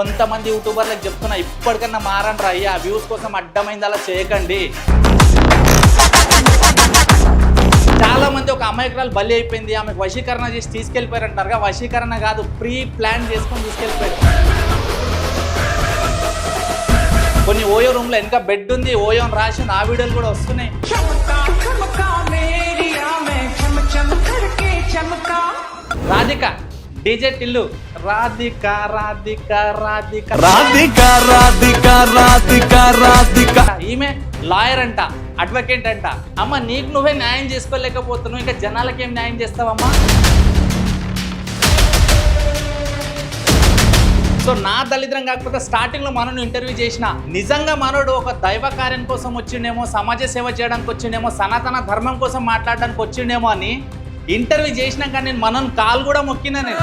కొంతమంది యూట్యూబర్లకు చెప్తున్నా, ఇప్పటికన్నా మారండి రా అయ్యా, వ్యూస్ కోసం అడ్డమైంది అలా చేయకండి. చాలా మంది ఒక అమాయకురాలు బలి అయిపోయింది, ఆమెకు వశీకరణ చేసి తీసుకెళ్ళిపోయారంటారుగా. వశీకరణ కాదు, ప్రీ ప్లాన్ చేసుకొని తీసుకెళ్ళిపోయారు. కొన్ని ఓయో రూమ్లో వెనక బెడ్ ఉంది, ఓయో రాసింది, ఆ వీడియోలు కూడా వస్తున్నాయి. రాధిక డీజే టిల్లు, రాధిక రాధిక రాధిక రాధిక రాధిక రాధిక రాధిక. ఈమె లాయర్ అంట, అడ్వకేట్ అంట. అమ్మ నీకు నువ్వే న్యాయం చేసుకోలేకపోతున్నావు, ఇంకా జనాలకి ఏం న్యాయం చేస్తావమ్మా? సో నా దళిద్రం కాకపోతే స్టార్టింగ్లో మనను ఇంటర్వ్యూ చేసిన, నిజంగా మనోడు ఒక దైవ కార్యం కోసం వచ్చిండేమో, సమాజ సేవ చేయడానికి వచ్చిండేమో, సనాతన ధర్మం కోసం మాట్లాడడానికి వచ్చిండేమో అని ఇంటర్వ్యూ చేసినాక నేను మనను కాలు కూడా మొక్కినా నేను.